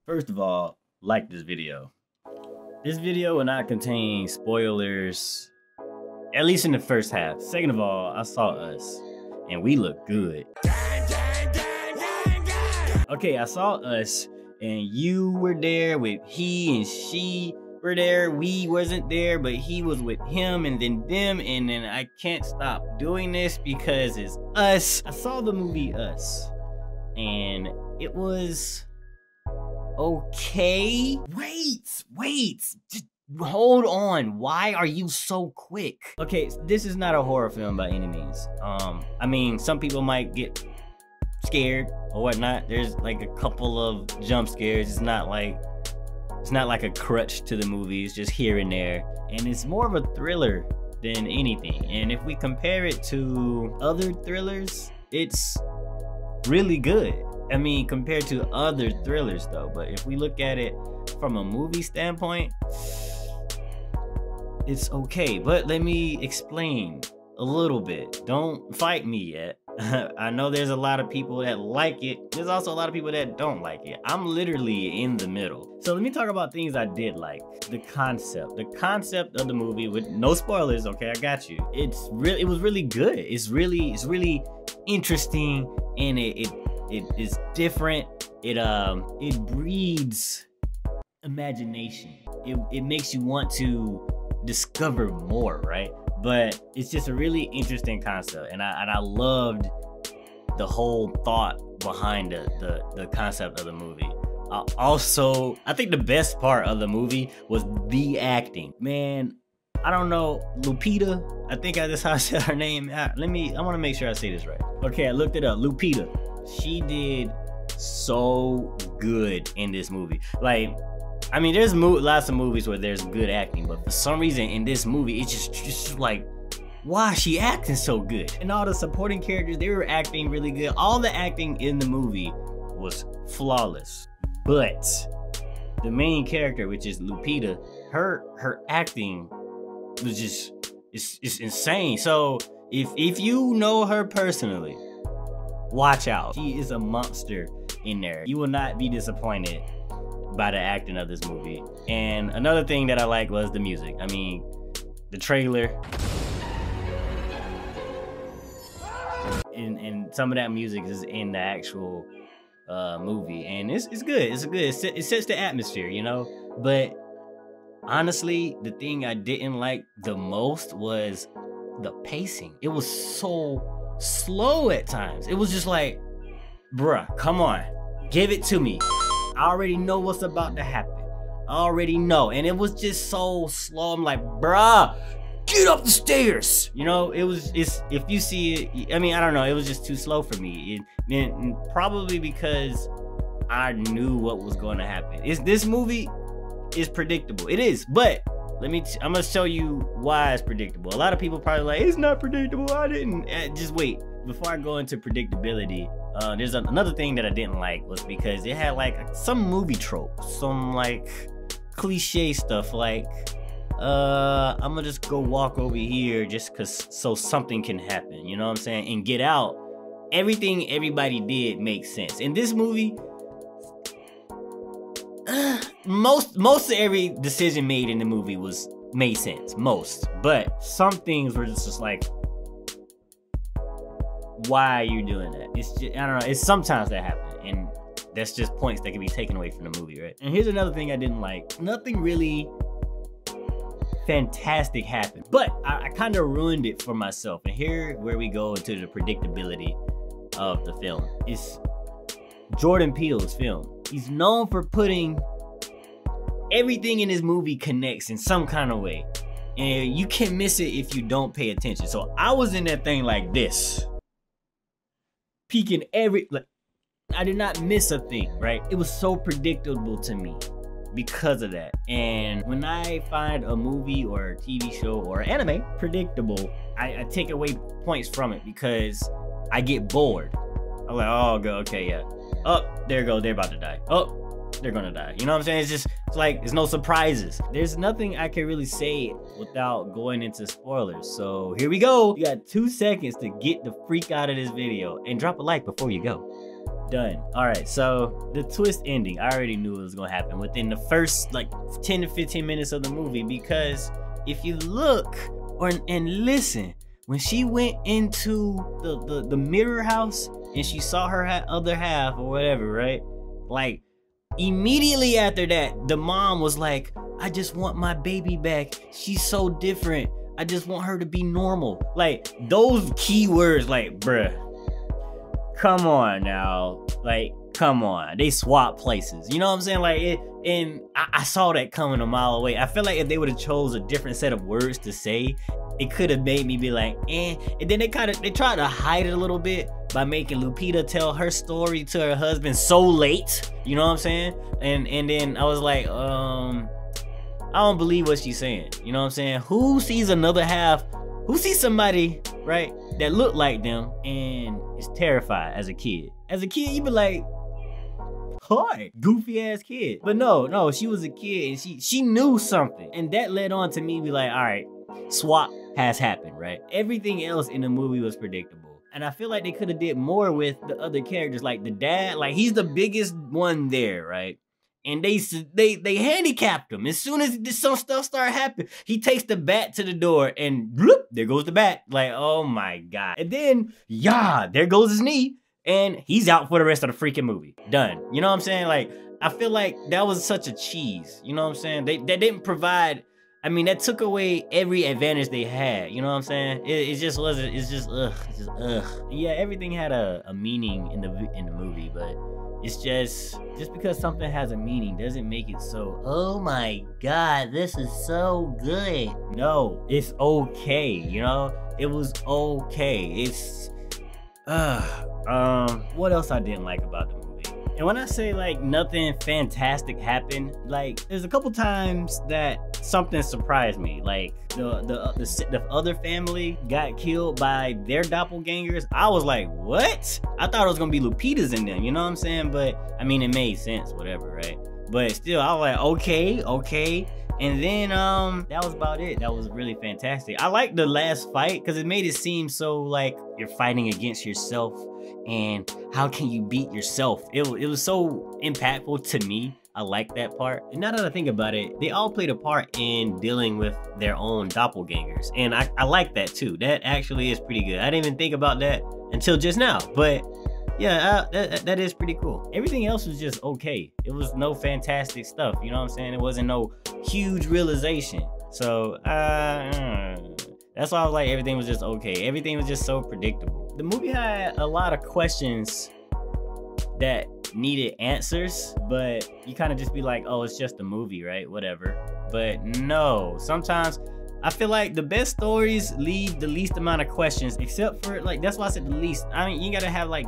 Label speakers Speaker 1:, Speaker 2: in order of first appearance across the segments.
Speaker 1: First of all, like this video. This video will not contain spoilers, at least in the first half. Second of all, I saw Us, and we look good. Okay, I saw Us, and you were there with he, and she were there. We wasn't there, but he was with him, and then them, and then I can't stop doing this because it's Us. I saw the movie Us, and it was okay. Wait, just hold on. Why are you so quick? Okay, this is not a horror film by any means. I mean, some people might get scared or whatnot. There's like a couple of jump scares. It's not like a crutch to the movie. It's just here and there, and it's more of a thriller than anything. And if we compare it to other thrillers, it's really good. I mean, compared to other thrillers though, but if we look at it from a movie standpoint, it's okay. But let me explain a little bit. Don't fight me yet. I know there's a lot of people that like it. There's also a lot of people that don't like it. I'm literally in the middle. So let me talk about things I did like. The concept of the movie, with no spoilers, okay, I got you. It was really good. It's really interesting, and it is different. It breeds imagination. It makes you want to discover more, right? But it's just a really interesting concept, and I loved the whole thought behind the concept of the movie. Also, I think the best part of the movie was the acting. Man, I don't know, Lupita, I think that's how I said her name. I want to make sure I say this right. Okay, I looked it up. Lupita, she did so good in this movie. Like, I mean, there's lots of movies where there's good acting, but for some reason in this movie, it's just like, why is she acting so good? And all the supporting characters, they were acting really good. All the acting in the movie was flawless. But the main character, which is Lupita, her acting was just, it's insane. So if you know her personally, watch out. She is a monster in there. You will not be disappointed by the acting of this movie. And another thing that I liked was the music. I mean, the trailer and some of that music is in the actual movie, and it's good. It's good. It sets the atmosphere, you know. But honestly, the thing I didn't like the most was the pacing. It was so slow at times. It was just like, bruh, come on, give it to me. I already know what's about to happen. I already know. And it was just so slow. I'm like, bruh, get up the stairs. You know, if you see it, I mean, I don't know. It was just too slow for me. And probably because I knew what was going to happen. This movie is predictable. It is, but I'm gonna show you why it's predictable. A lot of people probably like, it's not predictable. I didn't. Just wait. Before I go into predictability, there's another thing that I didn't like was because it had like some movie tropes, some like cliche stuff like, I'm gonna just go walk over here just so something can happen, you know what I'm saying? And Get Out, everything everybody did makes sense. In this movie, most of every decision made in the movie made sense, but some things were just like, why are you doing that? It's just, I don't know, it's sometimes that happens, and that's just points that can be taken away from the movie, right? And here's another thing I didn't like. Nothing really fantastic happened, but I kind of ruined it for myself. And here where we go into the predictability of the film. It's Jordan Peele's film. He's known for putting everything in his movie connects in some kind of way, and you can miss it if you don't pay attention. So I was in that thing like this, peeking I did not miss a thing, right? It was so predictable to me because of that. And when I find a movie or a TV show or anime predictable, I take away points from it because I get bored. I'm like, oh, okay, yeah. Oh, there it goes, they're about to die. Oh, they're gonna die. You know what I'm saying? It's like, there's no surprises. There's nothing I can really say without going into spoilers. So here we go. You got 2 seconds to get the freak out of this video and drop a like before you go. Done. All right, so the twist ending, I already knew it was gonna happen within the first like 10 to 15 minutes of the movie, because if you look and listen, when she went into the mirror house and she saw her other half or whatever, right? Like immediately after that, the mom was like, I just want my baby back. She's so different. I just want her to be normal. Like those key words, like, bruh, come on now. Like, come on. They swap places. You know what I'm saying? Like, and I saw that coming a mile away. I feel like if they would have chose a different set of words to say, it could have made me be like, eh. And then they tried to hide it a little bit by making Lupita tell her story to her husband so late. You know what I'm saying? And then I was like, I don't believe what she's saying. You know what I'm saying? Who sees another half? Who sees somebody, right, that look like them and is terrified as a kid? As a kid, you be like, hi, goofy ass kid. But no, she was a kid and she knew something. And that led on to me be like, all right, swap has happened, right? Everything else in the movie was predictable. And I feel like they could have did more with the other characters, like the dad, like he's the biggest one there, right? And they handicapped him. As soon as some stuff started happening, he takes the bat to the door and bloop, there goes the bat. Like, oh my God. And then, yeah, there goes his knee. And he's out for the rest of the freaking movie. Done. You know what I'm saying? Like, I feel like that was such a cheese. You know what I'm saying? They didn't provide, I mean, that took away every advantage they had. You know what I'm saying? It just wasn't, it's just ugh. Yeah, everything had a meaning in the movie, but it's just because something has a meaning doesn't make it so, oh my God, this is so good. No, it's okay, you know? It was okay. It's, what else I didn't like about the movie? And when I say like nothing fantastic happened, like there's a couple times that something surprised me. Like the other family got killed by their doppelgangers. I was like, what? I thought it was gonna be Lupita's in them, you know what I'm saying? But I mean, it made sense, whatever, right? But still, I was like, okay. And then that was about it. That was really fantastic. I liked the last fight because it made it seem so like you're fighting against yourself and how can you beat yourself? It was so impactful to me. I like that part. And now that I think about it, they all played a part in dealing with their own doppelgangers. And I like that too. That actually is pretty good. I didn't even think about that until just now. But yeah, that is pretty cool. Everything else was just okay. It was no fantastic stuff. You know what I'm saying? It wasn't no huge realization. So that's why I was like, everything was just okay. Everything was just so predictable. The movie had a lot of questions that needed answers, but you kind of just be like, oh, it's just a movie, right? Whatever. But no, sometimes I feel like the best stories leave the least amount of questions, except for like, that's why I said the least. I mean, you gotta have like,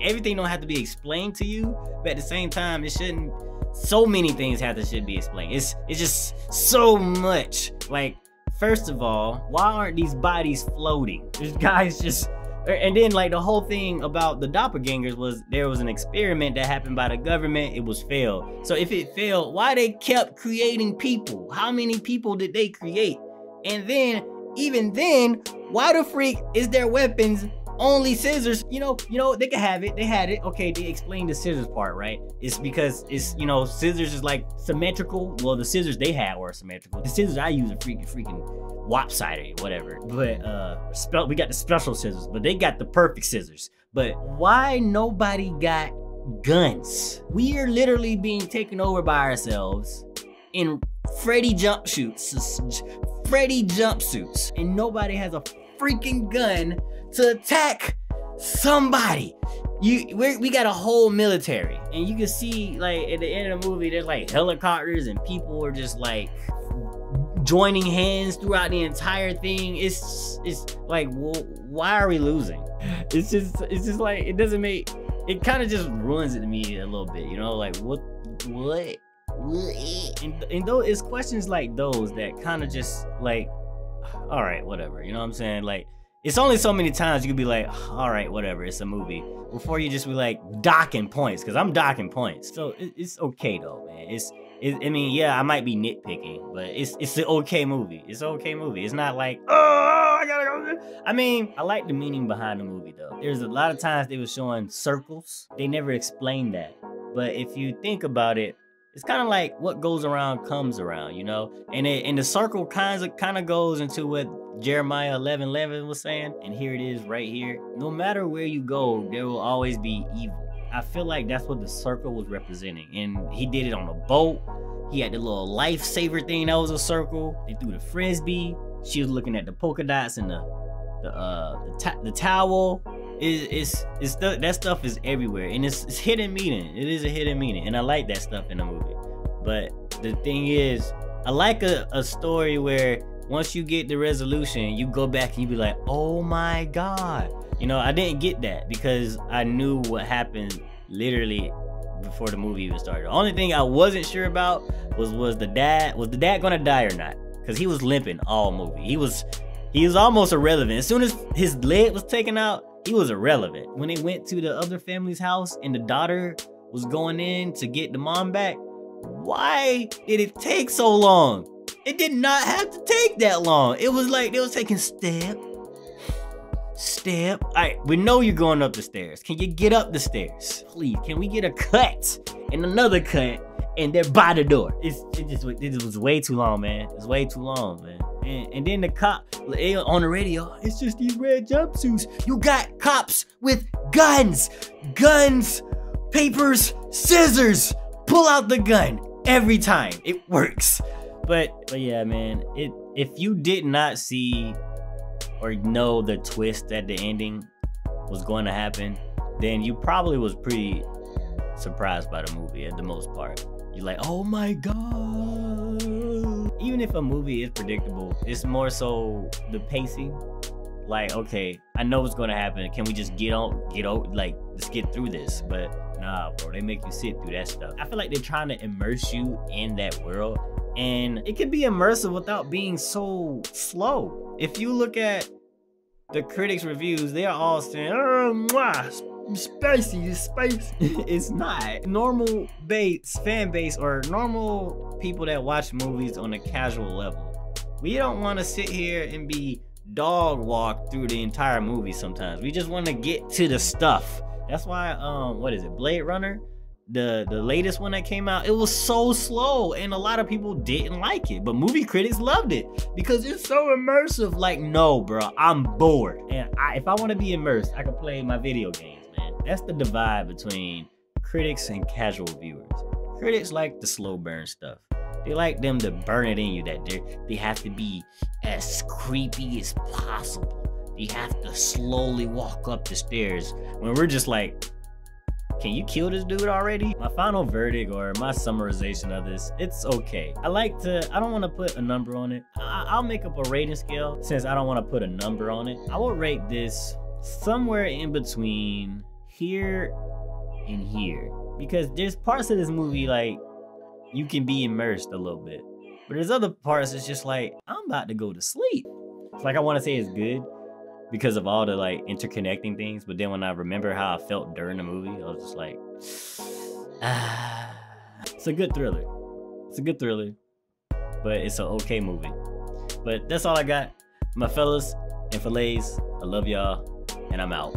Speaker 1: everything don't have to be explained to you, but at the same time, it shouldn't, so many things should be explained. It's just so much. Like, first of all, why aren't these bodies floating? This guy's just, and then like the whole thing about the doppelgangers was there was an experiment that happened by the government. It was failed. So if it failed, why they kept creating people? How many people did they create? And then, even then, why the freak is their weapons only scissors? You know, they could have it. They had it. Okay, they explained the scissors part, right? It's because it's, you know, scissors is like symmetrical. Well, the scissors they had were symmetrical. The scissors I use are freaking lopsided, whatever. But we got the special scissors, but they got the perfect scissors. But why nobody got guns? We are literally being taken over by ourselves in Freddy jumpsuits, and nobody has a freaking gun to attack somebody. We got a whole military, and you can see like at the end of the movie, there's like helicopters and people are just like joining hands throughout the entire thing. It's like, well, why are we losing? It's just like, it doesn't make, it kind of just ruins it to me a little bit, you know, like what? And though it's questions like those that kind of just like, all right, whatever, you know what I'm saying? Like, it's only so many times you could be like, all right, whatever, it's a movie, before you just be like docking points, because I'm docking points. So it's okay though, man. I mean, yeah, I might be nitpicking, but it's an okay movie. It's an okay movie. It's not like, oh, I gotta go. I mean, I like the meaning behind the movie though. There's a lot of times they were showing circles. They never explained that. But if you think about it, it's kind of like what goes around comes around, you know? And the circle kind of goes into what Jeremiah 11:11 was saying. And here it is right here. No matter where you go, there will always be evil. I feel like that's what the circle was representing. And he did it on a boat. He had the little lifesaver thing that was a circle. They threw the frisbee. She was looking at the polka dots and the towel. That stuff is everywhere, and it's hidden meaning. It is a hidden meaning, and I like that stuff in the movie. But the thing is, I like a story where once you get the resolution, you go back and you be like, oh my God. You know, I didn't get that because I knew what happened literally before the movie even started. The only thing I wasn't sure about was the dad gonna die or not? Because he was limping all movie. He was almost irrelevant. As soon as his leg was taken out, he was irrelevant. When they went to the other family's house and the daughter was going in to get the mom back, why did it take so long? It did not have to take that long. It was like they was taking step. All right, we know you're going up the stairs. Can you get up the stairs? Please, can we get a cut and another cut and they're by the door? It was way too long, man. It's way too long, man. And then the cop on the radio, it's just these red jumpsuits. You got cops with guns, papers, scissors. Pull out the gun every time. It works. But yeah, man, if you did not see or know the twist at the ending was going to happen, then you probably was pretty surprised by the movie at the most part. You're like, oh my God. Even if a movie is predictable, it's more so the pacing. Like, okay, I know what's gonna happen. Can we just let's get through this? But nah, bro, they make you sit through that stuff. I feel like they're trying to immerse you in that world, and it can be immersive without being so slow. If you look at the critics' reviews, they are all saying, oh, mwah, spicy, it's spicy. It's not. Normal fan base or normal people that watch movies on a casual level, we don't want to sit here and be dog walked through the entire movie sometimes. We just want to get to the stuff. That's why, what is it, Blade Runner? The latest one that came out, it was so slow and a lot of people didn't like it, but movie critics loved it because it's so immersive. Like, no, bro, I'm bored. And if I want to be immersed, I can play my video games, man. That's the divide between critics and casual viewers. Critics like the slow burn stuff. They like them to burn it in you, that they have to be as creepy as possible. They have to slowly walk up the stairs when we're just like, can you kill this dude already? My final verdict or my summarization of this, it's okay. I don't want to put a number on it. I'll make up a rating scale since I don't want to put a number on it. I will rate this somewhere in between here and here. Because there's parts of this movie like you can be immersed a little bit. But there's other parts it's just like, I'm about to go to sleep. It's like I want to say it's good because of all the like interconnecting things, but then when I remember how I felt during the movie, I was just like, It's a good thriller. It's a good thriller, but it's an okay movie. But that's all I got. My fellas and fillets, I love y'all, and I'm out.